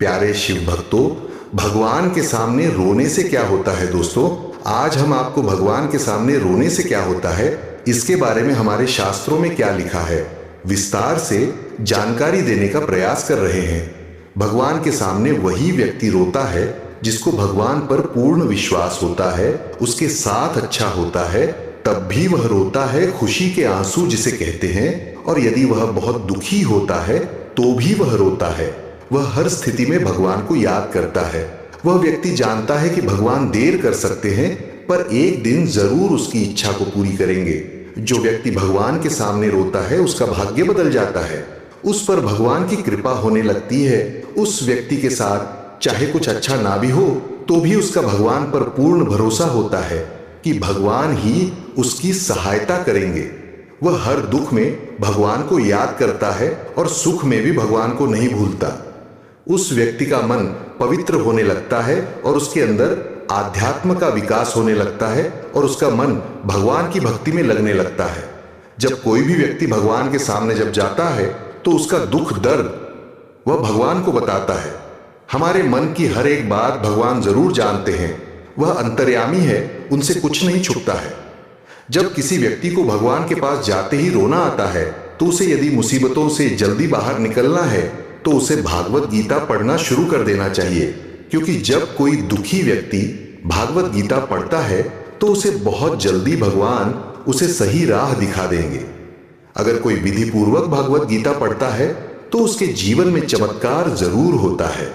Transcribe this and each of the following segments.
प्यारे शिव भक्तों, भगवान के सामने रोने से क्या होता है दोस्तों? आज हम आपको भगवान के सामने रोने से क्या होता है इसके बारे में हमारे शास्त्रों में क्या लिखा है विस्तार से जानकारी देने का प्रयास कर रहे हैं। भगवान के सामने वही व्यक्ति रोता है जिसको भगवान पर पूर्ण विश्वास होता है, उसके साथ अच्छा होता है, तब भी वह रोता है खुशी के आंसू जिसे कहते हैं। और यदि वह बहुत दुखी होता है तो भी वह रोता है। वह हर स्थिति में भगवान को याद करता है। वह व्यक्ति जानता है कि भगवान देर कर सकते हैं पर एक दिन जरूर उसकी इच्छा को पूरी करेंगे। जो व्यक्ति भगवान के सामने रोता है उसका भाग्य बदल जाता है, उस पर भगवान की कृपा होने लगती है। उस व्यक्ति के साथ चाहे कुछ अच्छा ना भी हो तो भी उसका भगवान पर पूर्ण भरोसा होता है कि भगवान ही उसकी सहायता करेंगे। वह हर दुख में भगवान को याद करता है और सुख में भी भगवान को नहीं भूलता। उस व्यक्ति का मन पवित्र होने लगता है और उसके अंदर आध्यात्म का विकास होने लगता है और उसका मन भगवान की भक्ति में लगने लगता है। जब कोई भी व्यक्ति भगवान के सामने जब जाता है तो उसका दुख दर्द वह भगवान को बताता है। हमारे मन की हर एक बात भगवान जरूर जानते हैं। वह अंतर्यामी है, उनसे कुछ नहीं छुपता है। जब किसी व्यक्ति को भगवान के पास जाते ही रोना आता है तो उसे यदि मुसीबतों से जल्दी बाहर निकलना है तो उसे भागवत गीता पढ़ना शुरू कर देना चाहिए, क्योंकि जब कोई दुखी व्यक्ति भागवत गीता पढ़ता है तो उसे बहुत जल्दी भगवान उसे सही राह दिखा देंगे। अगर कोई विधि पूर्वक भागवत गीता पढ़ता है तो उसके जीवन में चमत्कार जरूर होता है।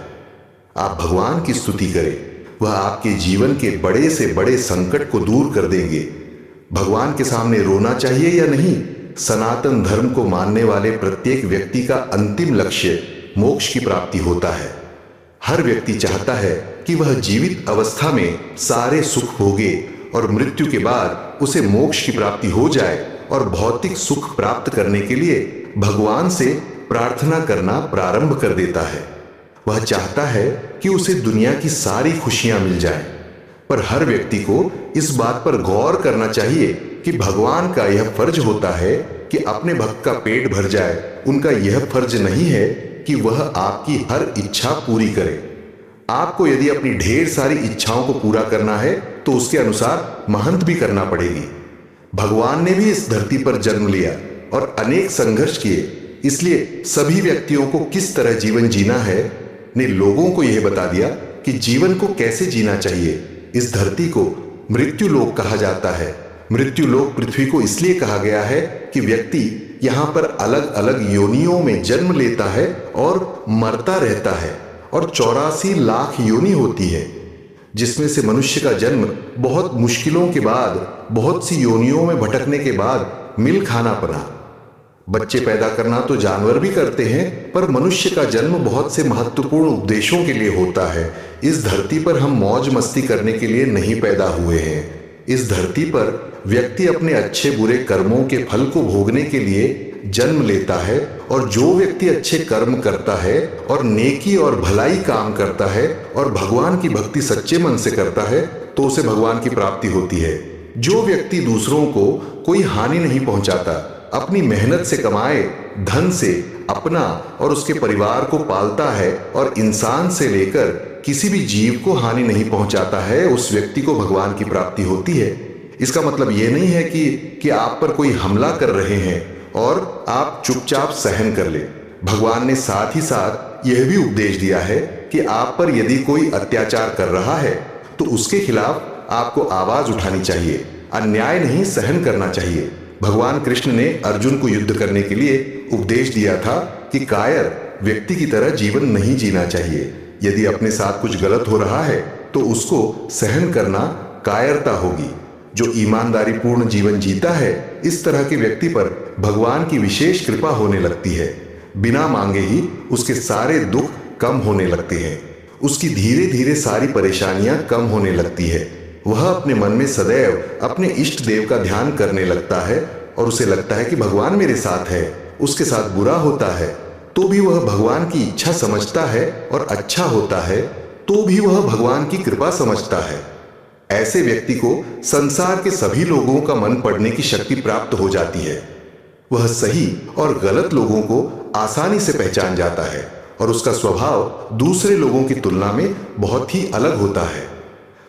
आप भगवान की स्तुति करें, वह आपके जीवन के बड़े से बड़े संकट को दूर कर देंगे। भगवान के सामने रोना चाहिए या नहीं? सनातन धर्म को मानने वाले प्रत्येक व्यक्ति का अंतिम लक्ष्य मोक्ष की प्राप्ति होता है। हर व्यक्ति चाहता है कि वह जीवित अवस्था में सारे सुख भोगे और मृत्यु के बाद उसे मोक्ष की प्राप्ति हो जाए और भौतिक सुख प्राप्त करने के लिए भगवान से प्रार्थना करना प्रारंभ कर देता है। वह चाहता है कि उसे दुनिया की सारी खुशियां मिल जाएं। पर हर व्यक्ति को इस बात पर गौर करना चाहिए कि भगवान का यह फर्ज होता है कि अपने भक्त का पेट भर जाए। उनका यह फर्ज नहीं है कि वह आपकी हर इच्छा पूरी करे। आपको यदि अपनी ढेर सारी इच्छाओं को पूरा करना है तो उसके अनुसार मेहनत भी करना पड़ेगी। भगवान ने भी इस धरती पर जन्म लिया और अनेक संघर्ष किए, इसलिए सभी व्यक्तियों को किस तरह जीवन जीना है ने लोगों को यह बता दिया कि जीवन को कैसे जीना चाहिए। इस धरती को मृत्यु लोक कहा जाता है। मृत्यु लोक पृथ्वी को इसलिए कहा गया है कि व्यक्ति यहाँ पर अलग अलग योनियों में जन्म लेता है और मरता रहता है, और 84 लाख योनि होती है, जिसमें से मनुष्य का जन्म बहुत मुश्किलों के बाद, बहुत सी योनियों में भटकने के बाद मिल खाना पड़ा। बच्चे पैदा करना तो जानवर भी करते हैं, पर मनुष्य का जन्म बहुत से महत्वपूर्ण उपदेशों के लिए होता है। इस धरती पर हम मौज मस्ती करने के लिए नहीं पैदा हुए हैं। इस धरती पर व्यक्ति अपने अच्छे बुरे कर्मों के फल को भोगने के लिए जन्म लेता है, और जो व्यक्ति अच्छे कर्म करता है और नेकी और भलाई काम करता है और भगवान की भक्ति सच्चे मन से करता है तो उसे भगवान की प्राप्ति होती है। जो व्यक्ति दूसरों को कोई हानि नहीं पहुंचाता, अपनी मेहनत से कमाए धन से अपना और उसके परिवार को पालता है और इंसान से लेकर किसी भी जीव को हानि नहीं पहुंचाता है, उस व्यक्ति को भगवान की प्राप्ति होती है। इसका मतलब यह नहीं है कि आप पर कोई हमला कर रहे हैं और आप चुपचाप सहन कर ले। भगवान ने साथ ही साथ यह भी उपदेश दिया है कि आप पर यदि कोई अत्याचार कर रहा है तो उसके खिलाफ आपको आवाज उठानी चाहिए, अन्याय नहीं सहन करना चाहिए। भगवान कृष्ण ने अर्जुन को युद्ध करने के लिए उपदेश दिया था कि कायर व्यक्ति की तरह जीवन नहीं जीना चाहिए। यदि अपने साथ कुछ गलत हो रहा है तो उसको सहन करना कायरता होगी। जो ईमानदारी पूर्ण जीवन जीता है, इस तरह के व्यक्ति पर भगवान की विशेष कृपा होने लगती है। बिना मांगे ही उसके सारे दुख कम होने लगते हैं। उसकी धीरे धीरे सारी परेशानियां कम होने लगती है। वह अपने मन में सदैव अपने इष्ट देव का ध्यान करने लगता है और उसे लगता है कि भगवान मेरे साथ है। उसके साथ बुरा होता है तो भी वह भगवान की इच्छा समझता है, और अच्छा होता है तो भी वह भगवान की कृपा समझता है। ऐसे व्यक्ति को संसार के सभी लोगों का मन पढ़ने की शक्ति प्राप्त हो जाती है। वह सही और गलत लोगों को आसानी से पहचान जाता है और उसका स्वभाव दूसरे लोगों की तुलना में बहुत ही अलग होता है।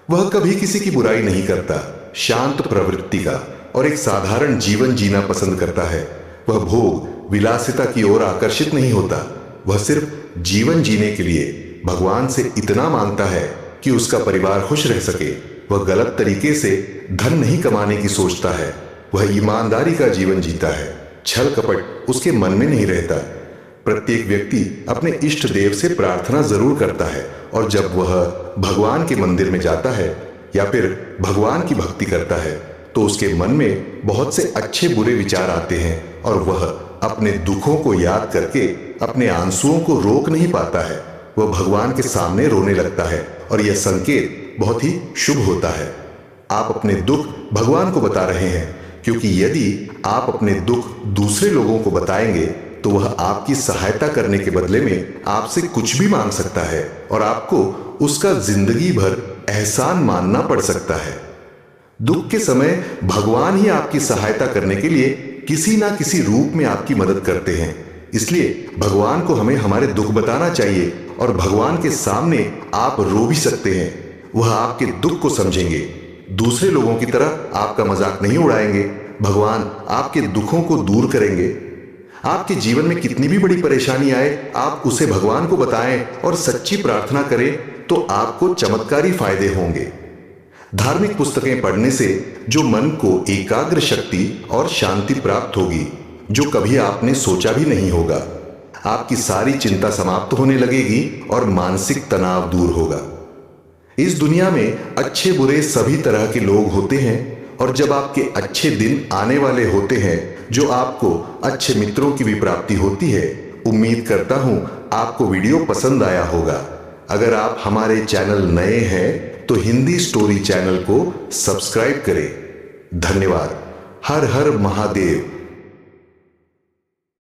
वह कभी किसी की बुराई नहीं करता, शांत प्रवृत्ति का और एक साधारण जीवन जीना पसंद करता है। वह भोग विलासिता की ओर आकर्षित नहीं होता। वह सिर्फ जीवन जीने के लिए भगवान से इतना मांगता है कि उसका परिवार खुश रह सके। वह गलत तरीके से धन नहीं कमाने की सोचता है। वह ईमानदारी का जीवन जीता है। छल कपट उसके मन में नहीं रहता। प्रत्येक व्यक्ति अपने इष्ट देव से प्रार्थना जरूर करता है और जब वह भगवान के मंदिर में जाता है या फिर भगवान की भक्ति करता है तो उसके मन में बहुत से अच्छे बुरे विचार आते हैं और वह अपने दुखों को याद करके अपने आंसुओं को रोक नहीं पाता है। वह भगवान के सामने रोने लगता है और यह संकेत बहुत ही शुभ होता है। आप अपने दुख भगवान को बता रहे हैं, क्योंकि यदि आप अपने दुख दूसरे लोगों को बताएंगे तो वह आपकी सहायता करने के बदले में आपसे कुछ भी मांग सकता है और आपको उसका जिंदगी भर एहसान मानना पड़ सकता है। दुख के समय भगवान ही आपकी सहायता करने के लिए किसी ना किसी रूप में आपकी मदद करते हैं। इसलिए भगवान को हमें हमारे दुख बताना चाहिए और भगवान के सामने आप रो भी सकते हैं। वह आपके दुख को समझेंगे, दूसरे लोगों की तरह आपका मजाक नहीं उड़ाएंगे। भगवान आपके दुखों को दूर करेंगे। आपके जीवन में कितनी भी बड़ी परेशानी आए, आप उसे भगवान को बताएं और सच्ची प्रार्थना करें तो आपको चमत्कारी फायदे होंगे। धार्मिक पुस्तकें पढ़ने से जो मन को एकाग्र शक्ति और शांति प्राप्त होगी, जो कभी आपने सोचा भी नहीं होगा। आपकी सारी चिंता समाप्त होने लगेगी और मानसिक तनाव दूर होगा। इस दुनिया में अच्छे बुरे सभी तरह के लोग होते हैं और जब आपके अच्छे दिन आने वाले होते हैं, जो आपको अच्छे मित्रों की भी प्राप्ति होती है। उम्मीद करता हूं आपको वीडियो पसंद आया होगा। अगर आप हमारे चैनल नए हैं तो हिंदी स्टोरी चैनल को सब्सक्राइब करें। धन्यवाद। हर हर महादेव।